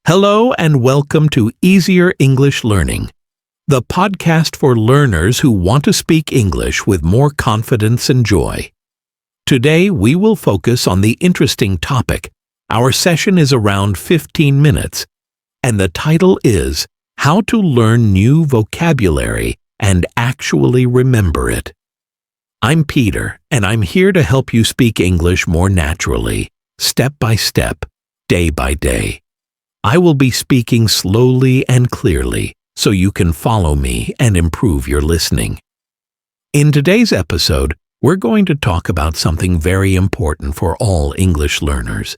Hello and welcome to Easier English Learning, the podcast for learners who want to speak English with more confidence and joy. Today we will focus on the interesting topic. Our session is around 15 minutes, and the title is How to Learn New Vocabulary and Actually Remember It. I'm Peter, and I'm here to help you speak English more naturally, step by step, day by day. I will be speaking slowly and clearly so you can follow me and improve your listening. In today's episode, we're going to talk about something very important for all English learners: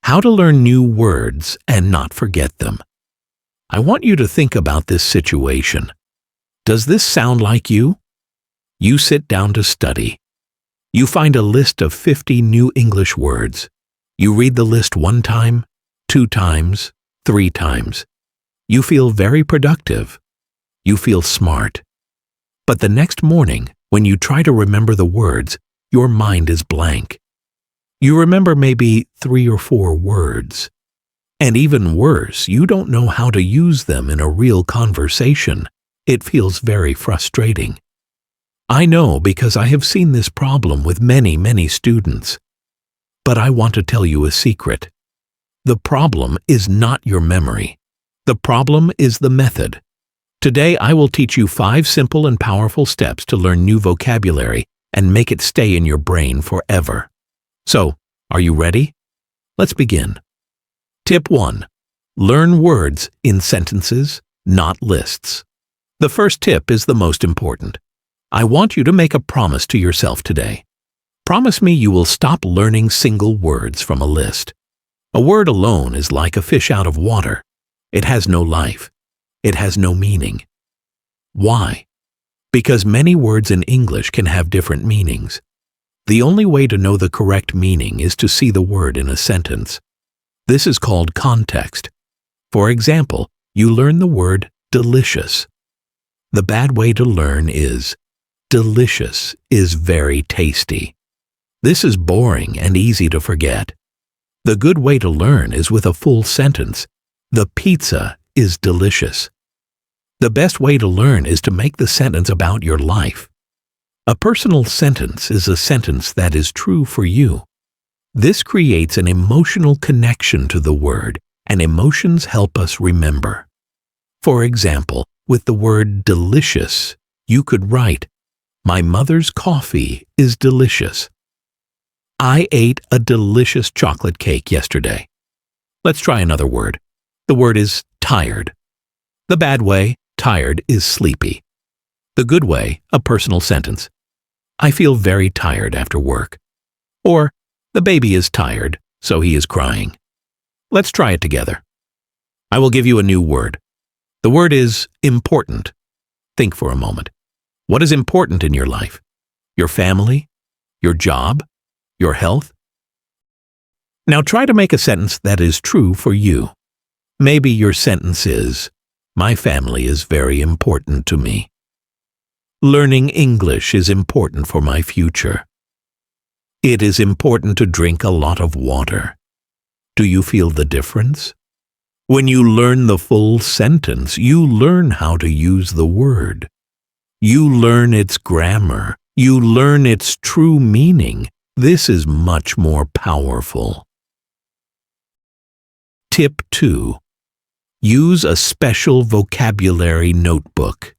how to learn new words and not forget them. I want you to think about this situation. Does this sound like you? You sit down to study. You find a list of 50 new English words. You read the list 1 time, 2 times, 3 times. You feel very productive. You feel smart. But the next morning, when you try to remember the words, your mind is blank. You remember maybe 3 or 4 words. And even worse, you don't know how to use them in a real conversation. It feels very frustrating. I know because I have seen this problem with many students. But I want to tell you a secret. The problem is not your memory. The problem is the method. Today I will teach you 5 simple and powerful steps to learn new vocabulary and make it stay in your brain forever. So, are you ready? Let's begin. Tip 1. Learn words in sentences, not lists. The first tip is the most important. I want you to make a promise to yourself today. Promise me you will stop learning single words from a list. A word alone is like a fish out of water. It has no life. It has no meaning. Why? Because many words in English can have different meanings. The only way to know the correct meaning is to see the word in a sentence. This is called context. For example, you learn the word delicious. The bad way to learn is delicious is very tasty. This is boring and easy to forget. The good way to learn is with a full sentence. The pizza is delicious. The best way to learn is to make the sentence about your life. A personal sentence is a sentence that is true for you. This creates an emotional connection to the word, and emotions help us remember. For example, with the word delicious, you could write, "My mother's coffee is delicious." I ate a delicious chocolate cake yesterday. Let's try another word. The word is tired. The bad way, tired, is sleepy. The good way, a personal sentence. I feel very tired after work. Or, the baby is tired, so he is crying. Let's try it together. I will give you a new word. The word is important. Think for a moment. What is important in your life? Your family? Your job? Your health? Now try to make a sentence that is true for you. Maybe your sentence is, "My family is very important to me." Learning English is important for my future. It is important to drink a lot of water. Do you feel the difference? When you learn the full sentence, you learn how to use the word. You learn its grammar. You learn its true meaning. This is much more powerful. Tip 2. Use a special vocabulary notebook.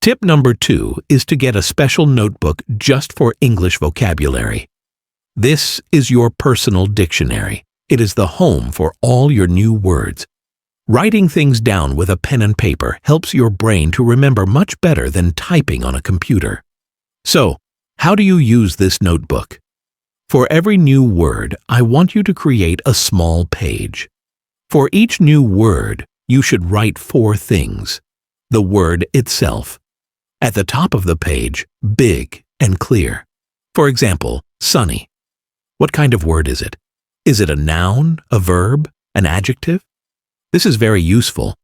Tip number 2 is to get a special notebook just for English vocabulary. This is your personal dictionary. It is the home for all your new words. Writing things down with a pen and paper helps your brain to remember much better than typing on a computer. So, how do you use this notebook? For every new word, I want you to create a small page. For each new word, you should write 4 things. The word itself. At the top of the page, big and clear. For example, sunny. What kind of word is it? Is it a noun, a verb, an adjective? This is very useful.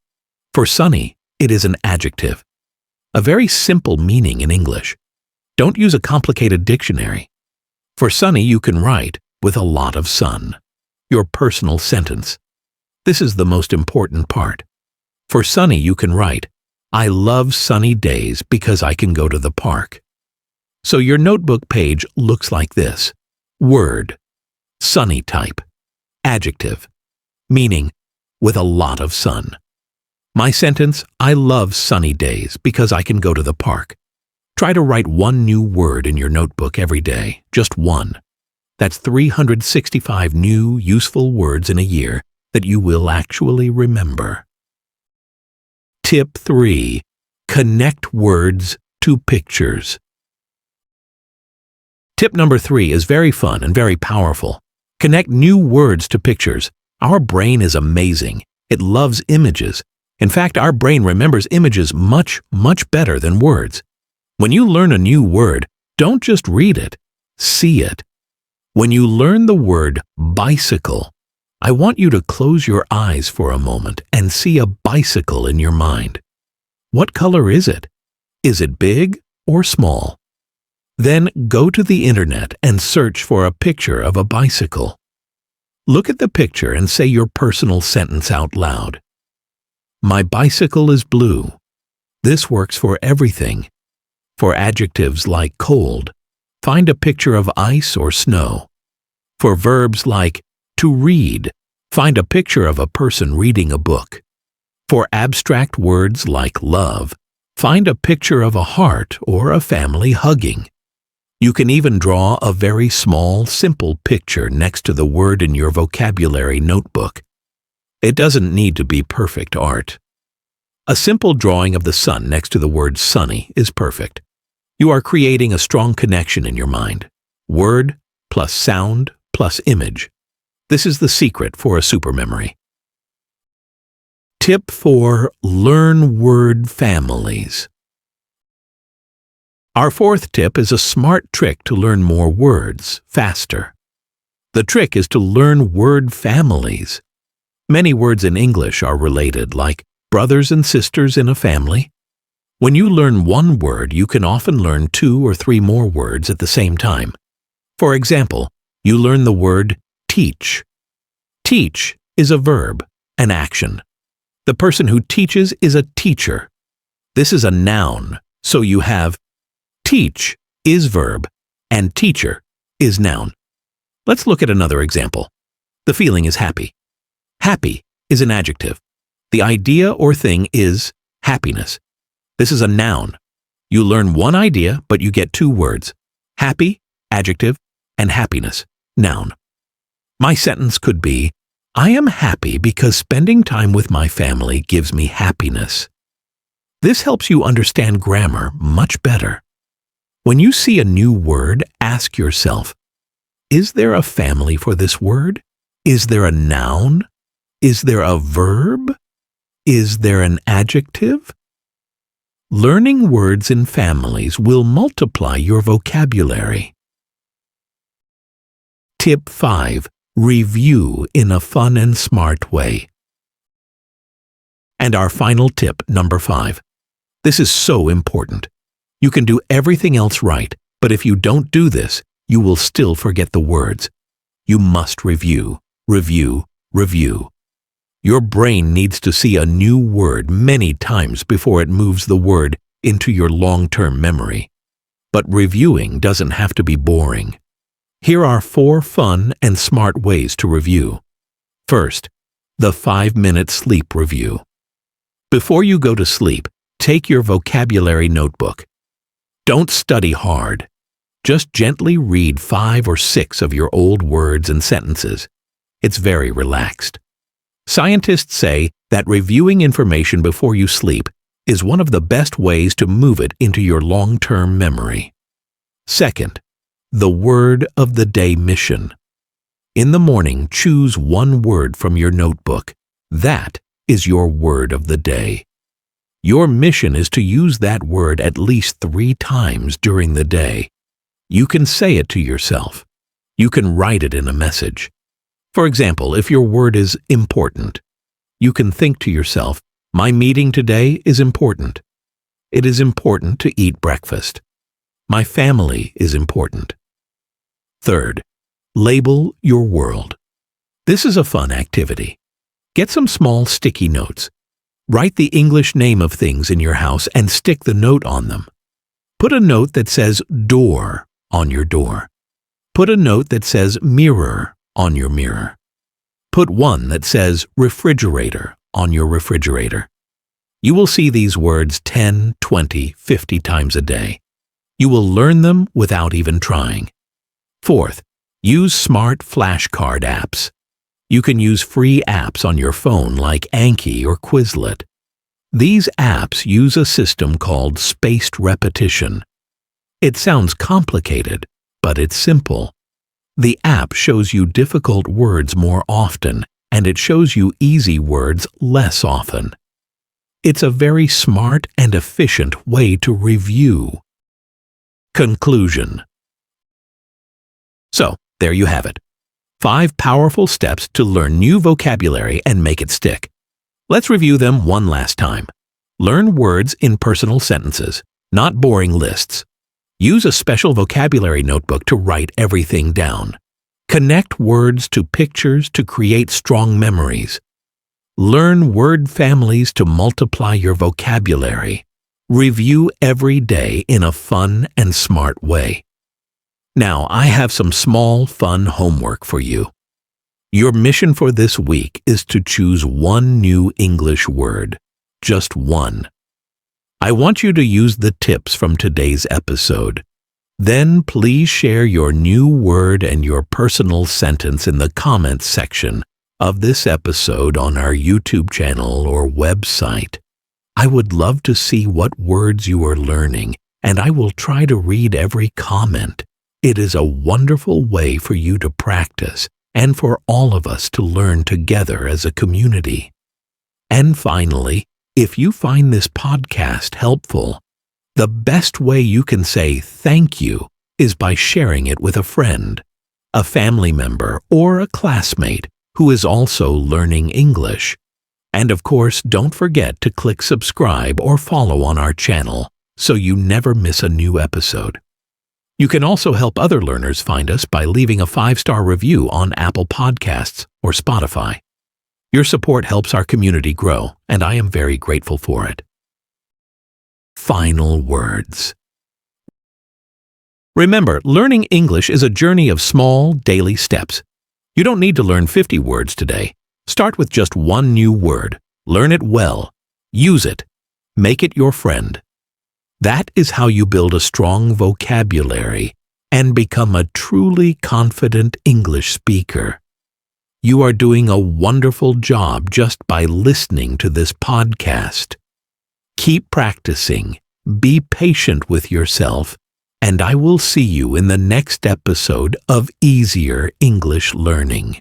For sunny, it is an adjective. A very simple meaning in English. Don't use a complicated dictionary. For sunny, you can write, with a lot of sun. Your personal sentence. This is the most important part. For sunny, you can write, I love sunny days because I can go to the park. So your notebook page looks like this. Word, sunny type. Adjective, meaning, with a lot of sun. My sentence, I love sunny days because I can go to the park. Try to write one new word in your notebook every day, just one. That's 365 new, useful words in a year that you will actually remember. Tip 3. Connect words to pictures. Tip number 3 is very fun and very powerful. Connect new words to pictures. Our brain is amazing. It loves images. In fact, our brain remembers images much, much better than words. When you learn a new word, don't just read it, see it. When you learn the word bicycle, I want you to close your eyes for a moment and see a bicycle in your mind. What color is it? Is it big or small? Then go to the internet and search for a picture of a bicycle. Look at the picture and say your personal sentence out loud. My bicycle is blue. This works for everything. For adjectives like cold, find a picture of ice or snow. For verbs like to read, find a picture of a person reading a book. For abstract words like love, find a picture of a heart or a family hugging. You can even draw a very small, simple picture next to the word in your vocabulary notebook. It doesn't need to be perfect art. A simple drawing of the sun next to the word sunny is perfect. You are creating a strong connection in your mind. Word plus sound plus image. This is the secret for a supermemory. Tip 4. Learn word families. Our fourth tip is a smart trick to learn more words faster. The trick is to learn word families. Many words in English are related, like brothers and sisters in a family. When you learn one word, you can often learn 2 or 3 more words at the same time. For example, you learn the word teach. Teach is a verb, an action. The person who teaches is a teacher. This is a noun, so you have teach is verb and teacher is noun. Let's look at another example. The feeling is happy. Happy is an adjective. The idea or thing is happiness. This is a noun. You learn one idea, but you get 2 words. Happy, adjective, and happiness, noun. My sentence could be, I am happy because spending time with my family gives me happiness. This helps you understand grammar much better. When you see a new word, ask yourself, is there a family for this word? Is there a noun? Is there a verb? Is there an adjective? Learning words in families will multiply your vocabulary. Tip 5. Review in a fun and smart way. And our final tip, number 5. This is so important. You can do everything else right, but if you don't do this, you will still forget the words. You must review, review, review. Your brain needs to see a new word many times before it moves the word into your long-term memory. But reviewing doesn't have to be boring. Here are 4 fun and smart ways to review. First, the 5-minute sleep review. Before you go to sleep, take your vocabulary notebook. Don't study hard. Just gently read 5 or 6 of your old words and sentences. It's very relaxed. Scientists say that reviewing information before you sleep is one of the best ways to move it into your long-term memory. Second, the word of the day mission. In the morning, choose one word from your notebook. That is your word of the day. Your mission is to use that word at least 3 times during the day. You can say it to yourself. You can write it in a message. For example, if your word is important, you can think to yourself, my meeting today is important. It is important to eat breakfast. My family is important. Third, label your world. This is a fun activity. Get some small sticky notes. Write the English name of things in your house and stick the note on them. Put a note that says door on your door. Put a note that says mirror on your mirror. Put one that says refrigerator on your refrigerator. You will see these words 10, 20, 50 times a day. You will learn them without even trying. Fourth, use smart flashcard apps. You can use free apps on your phone like Anki or Quizlet. These apps use a system called spaced repetition. It sounds complicated, but it's simple. The app shows you difficult words more often, and it shows you easy words less often. It's a very smart and efficient way to review. Conclusion. So, there you have it. 5 powerful steps to learn new vocabulary and make it stick. Let's review them one last time. Learn words in personal sentences, not boring lists. Use a special vocabulary notebook to write everything down. Connect words to pictures to create strong memories. Learn word families to multiply your vocabulary. Review every day in a fun and smart way. Now, I have some small, fun homework for you. Your mission for this week is to choose one new English word. Just one. I want you to use the tips from today's episode. Then please share your new word and your personal sentence in the comments section of this episode on our YouTube channel or website. I would love to see what words you are learning, and I will try to read every comment. It is a wonderful way for you to practice and for all of us to learn together as a community. And finally, if you find this podcast helpful, the best way you can say thank you is by sharing it with a friend, a family member, or a classmate who is also learning English. And of course, don't forget to click subscribe or follow on our channel so you never miss a new episode. You can also help other learners find us by leaving a 5-star review on Apple Podcasts or Spotify. Your support helps our community grow, and I am very grateful for it. Final words. Remember, learning English is a journey of small, daily steps. You don't need to learn 50 words today. Start with just one new word. Learn it well. Use it. Make it your friend. That is how you build a strong vocabulary and become a truly confident English speaker. You are doing a wonderful job just by listening to this podcast. Keep practicing, be patient with yourself, and I will see you in the next episode of Easier English Learning.